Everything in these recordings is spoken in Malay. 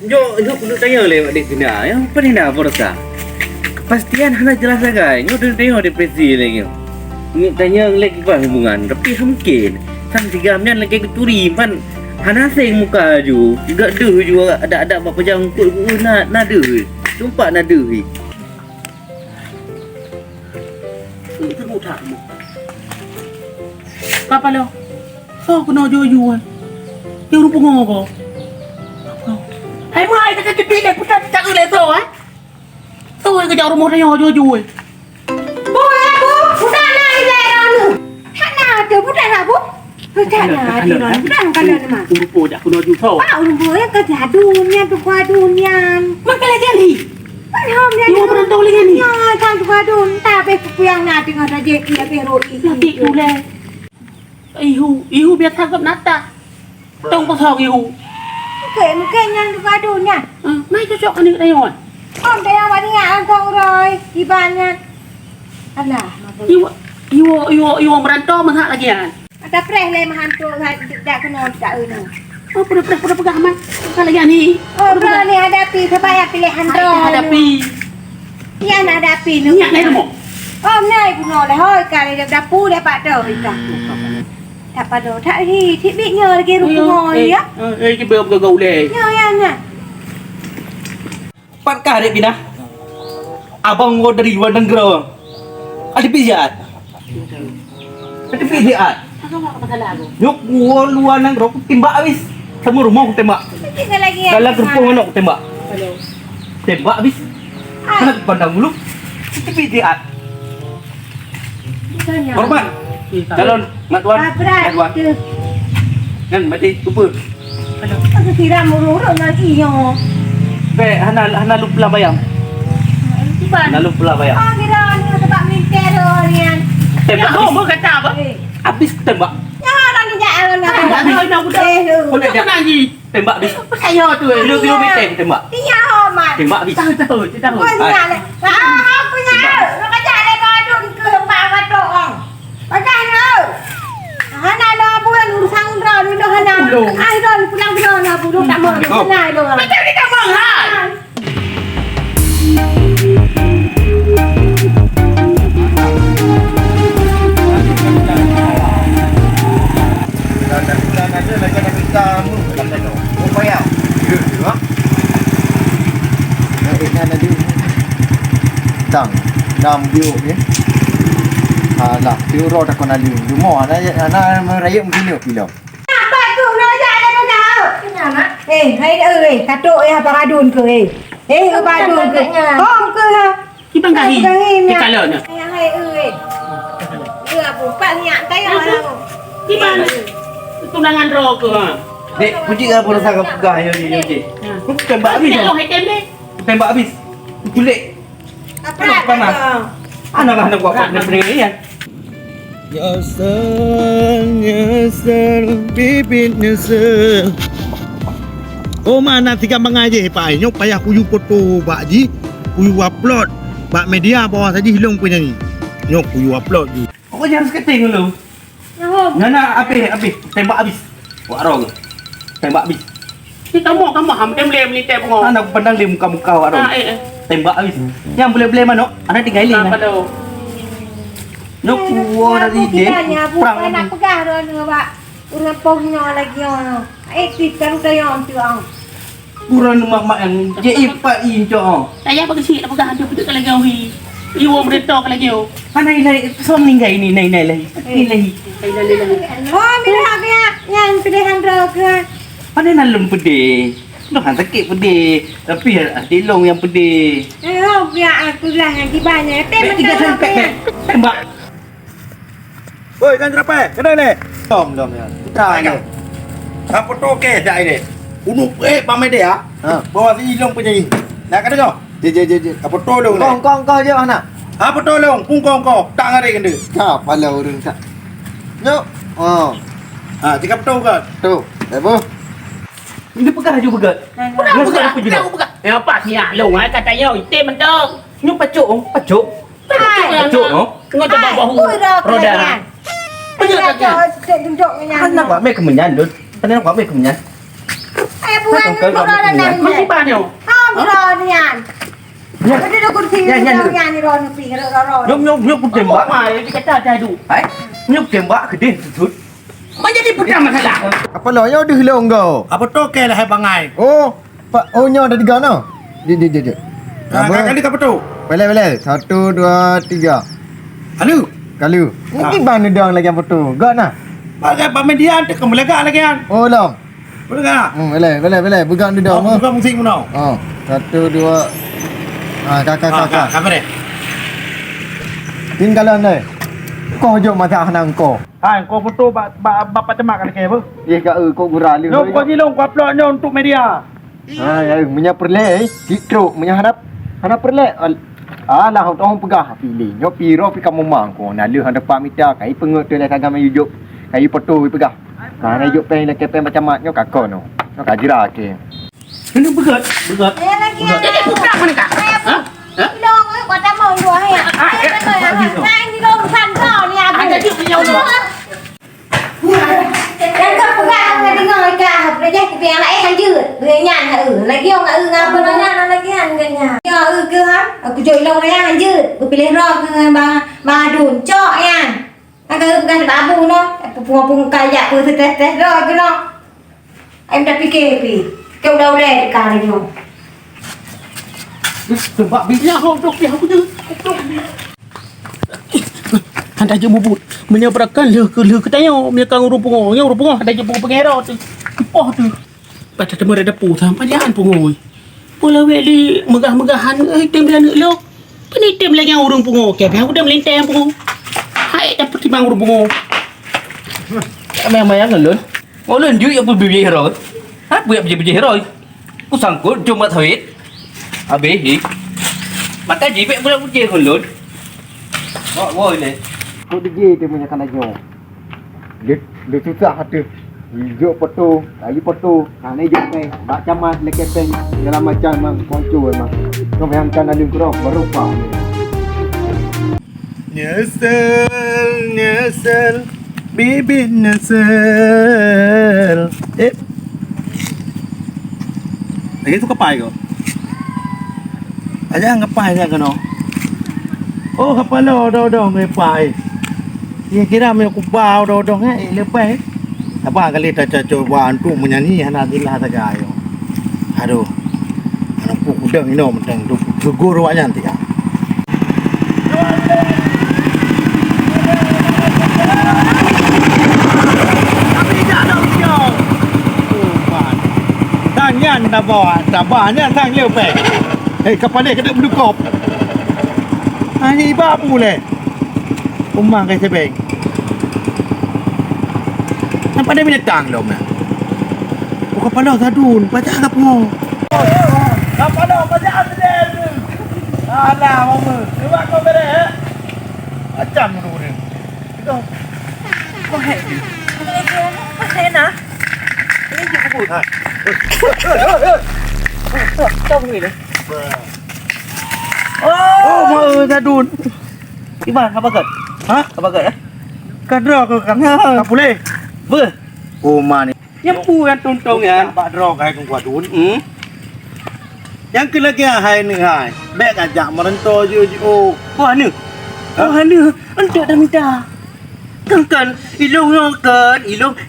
Yo tanya oleh adik kena. Yang apa ni nak berasa? Kepastian hana jelas agak. Yo tengok depresi lagi. Ni tanya lagi apa hubungan. Tapi mungkin sang tigamnya lagi keturi pan. Hana seng muka ju. Gak deh juga ada apa jangkut nak deh. Sumpah nak deh. Itu mudah. Apa lo? So kena jual. Yang rupa ngoko. Hai mai tak jadi dah putar tak boleh tu tu ke jauh rumah dia jual. Boleh bu, putar nak ile anu. Hana tu putar nak bu. Putar nak di mana? Putar kalau mana? Rupa dah kena jual tu. Pak rumah yang kerja dunia tu kuah dunia. Makan jadi. Panham dia. Yo berantau lagi ni. Ya, kan tu kuah dun. Tak pe yang nak tengah dah jadi pe roti. Nanti boleh. Ihu biar tangkap nata. Tong pasal ihu. Mungkin yang tu kuah dunia. Mai cocok ni dah yon. Om dah yang wadi ngah kau roy ibannya. Alah. Iwo merantau mana lagi kan? Ada preh le mahantu tak kena tak unu. Oh, pura pegang mai. Kan lagi ni. Oh, berani hadapi supaya pilihan roy. Hadapi. Ya nak hadapi nu. Nyak ni demo. Om nay puno le hoi kali dah pu dah pak dah ikah. Tak pada tak hi bit nyo lagi rupa ngoi ya. Cái bơm gầu lề. Nyo ya nha. Pat ka adik kena. Abang mau dari luar negara. Ada pijat. Ada pijat. Apa masalah aku? Nyok gua luar negara aku tembak habis. Semua rumah aku tembak. Tinggal lagi ya. Dalam gerbong mana aku tembak. Tembak habis. Mana aku pandang dulu. Ada pijat. Hormat. Calon mak tuan. Berat. Kan mati lupa. Aku kira murur lagi yo. Be hana lupa bayam. Tiba. Hana lupa bayam. Oh kira ni sebab minter ni. Tembak Kau habis. mau kata apa? Habis tembak. Ya orang ni jangan nak. Dah budak. Boleh tak? Lagi. Tembak habis. Saya tu. Kilometer aku tembak. Dia hormat. Tembak habis. Tahu. Kau nak le. Aku nak. Nak kerja le badun ke pak wadok. Pakai no. Hana dah bulan urusan dah ni dah hana. Ai dah pulang dah budak tak mau senai dah. Macam ni tak mahal. Bulan ada lagi nak minta mu dalam sana. Oh payah. Ya, ha? Nak ada. Tang, 6 biuk ni. Alah, euro tak kena liu. Cuma ana merayap begini kilo. Apa tu roja ada kau? Kenapa? Hai katuk apa kadun ke badun ke. Hom ke ha. Kita gahi. Kita lelnya. Hai apa pak nyak tayo orang. Gimana? Tunangan ro ke? Dek, puji ke apa rasa kau pegah yo. Kau tembak habis. Tembak habis. Kulit. Apa panas? Anak buat benda-benda ya. Nyesel, bibit nyesel. Oh mana tiga mengaji Pak Nyok payah kuyu foto Pak Ji, kuyu upload Pak media bawah saja hilang punya ni. Nyok kuyu upload je. Kau jangan seketing dulu. Nana api tembak habis. Buat rong. Tembak habis. Kita mau kamu hampir ni teh pengok. Anak pandang di muka-muka buat rong. Tembak habis. Yang boleh-boleh mana? Anak tinggal ini. Apa tu? Nok kuah dari dia. Perang nak pegah dah ni Pak. Urang pohnya lagi ono. Kita tayo tu ang. Buran mak yang J4 inco. Saya apa kecil nak pegang dia betul lagi awi. Iwo mereta lagi yo. Mana ini som ninggai ini nai lagi. Ini. Oh, mira dia yang pilihan roga. Mana nalum pede. Lu kan sakit pede. Tapi dilong yang pede. Oh, biar aku lah yang di banyak. Tembak. Oi kan berapa? Kena ni. Dom ya. Putar ni. Apa tu okey dah ini? Unuk pamai dia. Bawa si ilong punya ni. Nak kata kau? Je. Apa tu long ni? Kong je anak. Apa tu long? Pung kong. Tak ngari kena. Tak pala orang tak. Nyok. Oh. Cakap tu kan? Tu. Apa? Ini pegang je pegang. Buka. Ya apa sih ya? Long ai kata yo ite mentok. Nyuk pacuk. Pacuk no. Ngau coba bahu. Roda. Penyak lagi. Duduk Anak buat mai kemenyan dud. Anak buat mai kemenyan. Ai buang buang dan Masih banyak. Ah, buang nian. Jadi aku tinggal nian ni ron pi ron. Nhúc cũng tìm bác. Mai dia kata ada du. Đấy, nhúc tìm bác cái đêm sụt. Mana jadi pedang masalah. Apa lo yo dah long kau? Apa tu ke lah hai bangai? Oh, Pak Onyo ada 3 no. Dia. Kali apa tu? Boleh. 1 2 3. Alu. Kalu. Mungkin mana dia lagi apa tu? Gak nah. Bagai Pak Media tu kamu lega lagi kan? Oh long. Boleh tak? Boleh. Bukan dia Oh, mah. bukan musik mana? Oh, 1 2. Ah, kakak. Kamu deh. Tinggalan deh. Kau jom mata anak kau. Hai, kau foto bapak cemak kali ke apa? Ye ka kau gurali. Lo kau silong kau uploadnya untuk media. Ha ya punya perle kitro punya harap perle. Alah orang pegah pilih. Nyo piro pi kamu mangko. Nalu hang depan mita kai pengut tu lah kagam yujuk. Kai foto pi pegah. Kan yujuk pen lek pen macam mat nyo kakon no. Nyo kajira ke. Ini berat. Ai lagi. Jadi pedang mana kak? Long ấy, quả ta mồi đùa hay à? Ai đi đâu săn rò nè. Ada dia punya rumah. Đang cấp của gà người đi ngồi cả hợp lấy dây bèn lại ăn dư người nhà lấy kia ngà ngà bên đó nhà lấy kia ăn người nhà cứ hết cứ chơi lâu đấy ăn dư cứ lấy rò bà đùn cho ăn ăn cái bà bù nó bù cài dạ bù thì tết rồi cái nó em đã pi kêu đâu đây cả này rồi. Sebab bila hodok dia aku tu. Anda je bubut. Menyeberangkan le ke tanya menyekan urung pungong ada je pungong pengero tu. Oh tu. Pada temu ada pu tham panjang pungoi. Pola weli megah-megahan tem dia nak lok. Pani tem lagi urung pungong. Ke aku dah melintang pungong. Hai dapat timbang urung pungong. Mày ăn lớn. Ngồi lên dưới ông bị rồi. Hát bị rồi. Cô sangkut cuma thuyết. Habis ni. Maka jipek pula kucing hulun. Woi ni. Kau DJ dia punya kan ajo. Dia susah hati. Hijau foto, kayu foto, ni juk pen, bak camat lek pen, segala macam mang koncu memang. Kau bayangkan ada kurang berupa. Nyesel, bibit nyesel. Lagi tu kapai kau? Aja ngapai ni kan? Oh, kapal do ngapai. Dia kira me aku bau do ngai lepai. Apa kali tak cocok bantu menyanyi hana dilah tagayo. Aduh. Anak ku kudang ino mentang tu guru aja nanti ya. Tangan tabahnya tang leu pe. Hei kapal dia kena berdukop. Ani babu le. Umang kai sebeng. Nampak dia binatang dong na. Oh kapal sadun, baca apa mo? Kapal baca adel. Alah mama, cuba kau bere. Macam tu ni. Itu. Kau hei. Kau hei na. Ini juga pun. Trong người đấy. Oh, mau sadun. Gimana apa kat? Hah? Apa kat? Kadro ke kan? Tak boleh. Ber. Oh man. Yang pu yang tuntong ya. Pak dro kai kong kwa dun. Yang ke lagi hai ni hai. Bek ajak merento je oh. Wah ni. Wah ni. Ente dah minta. Kan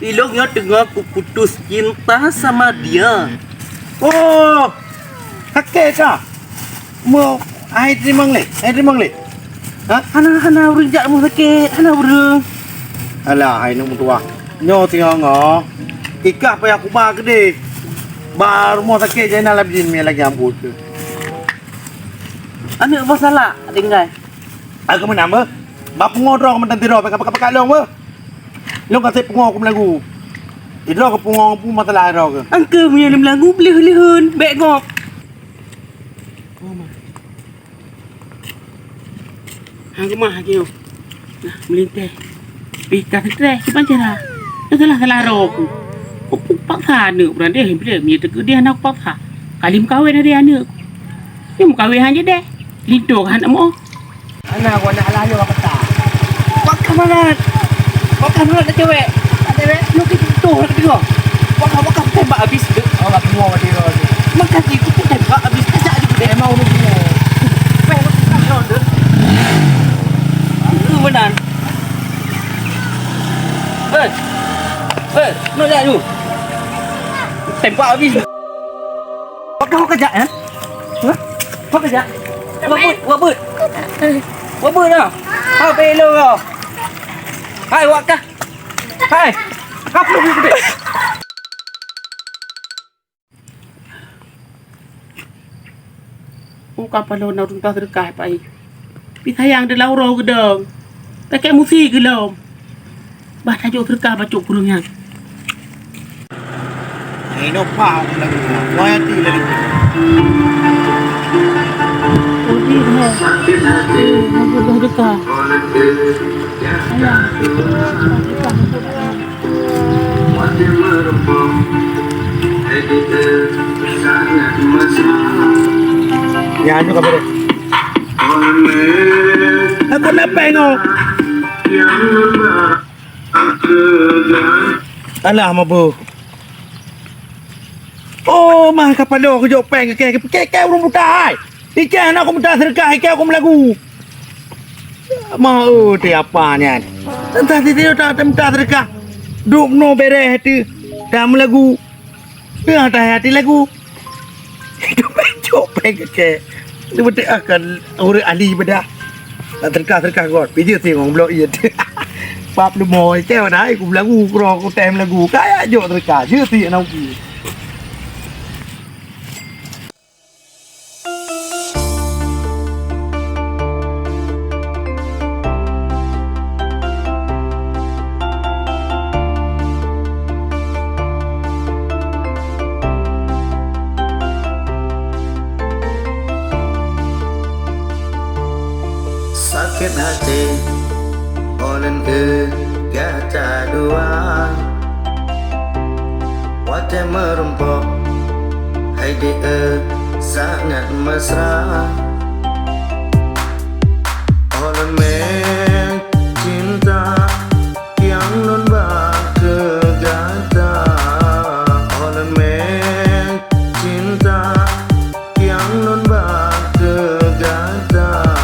ilongnya dengar aku putus cinta sama dia. Oh. Kakek kah? Mau ai terima le? Ha? Hana urang jak mu sakit. Hana urang. Alah, ai nak tua. Nyo tengok ngah. Ikak payah aku ba gede. Ba rumah sakit je nak labin me lagi ambut tu. Anak masalah tinggal. Aku menam ba. Ba pengodro mentan tiro pakak long ba. Long ka sep pengo aku melagu. Idro ka pengo pu masalah ro ke. Angke punya lagu belih-belihun, bek ngop. Hang mah kêu. Nah, melinteh. Pika tre, ki panjara. Itulah kelaro aku. Aku paksa nak beranda dia punya tegur dia nak paksa. Kali mkawin hari anak. Dia mkawin hanya deh. Lido kan mo. Anak gua nak lalu apa tak? Wak kamera. Wak kamera cewek. Cewek lu ke situ lagi dua. Wak tembak tembak habis tu. Orang semua mati dah. Makan itu pun tembak habis kejap je tu. Memang orang semua. Itu benar. Nak jalan tu. Tembak habis. Kau kejap eh? Kau kejap. Wabut dah. Ha pelo kau. Hai wakah. Hai. Apa lu gede? Kapal lo nak runtas dekat pai. Pi sayang de lauro gedong. Pakai musi gelom. Bah tajuk terkah bacuk kurungnya. Ini apa lagi? Royalty lagi. Oh ni dah. Dah dekat. Ya, anu kabar. Aku nak pengok. Alah mabu. Oh, mah kapalo aku jok peng ke urung muda ai. Ikan aku muda serkah ikan aku melagu. Mau ti apa ni? Entah ti tak muda serkah. Duk no bere hati. Dah melagu. Dah hati lagu. Itu jok peng ke. Dia betul akan orang ahli bedah. Terkah kot. Pijak tengok blok iya. Pap lu moy kau dah aku lagu aku tem lagu. Kayak jok terkah. Je ti nak pergi. Sakit hati Olen ke kata dua Wajah merumpuk Hai dia sangat mesra Olen mencinta Yang non ke gata Olen mencinta Yang non ke gata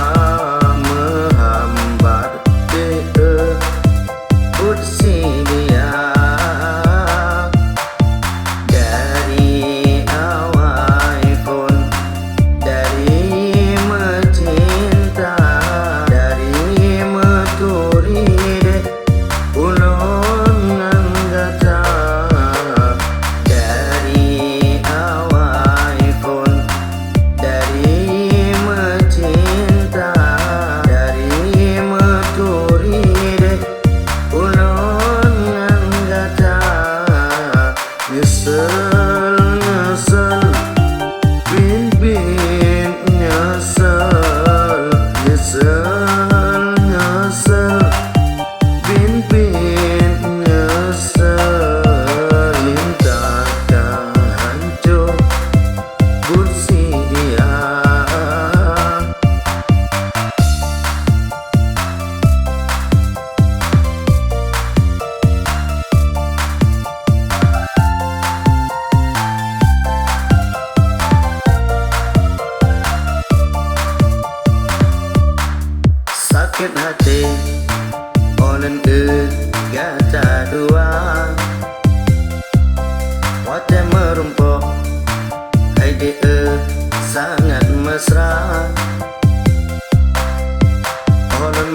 Sakit hati Olen kata dua Wajah merumpuk Hai dia sangat mesra Olen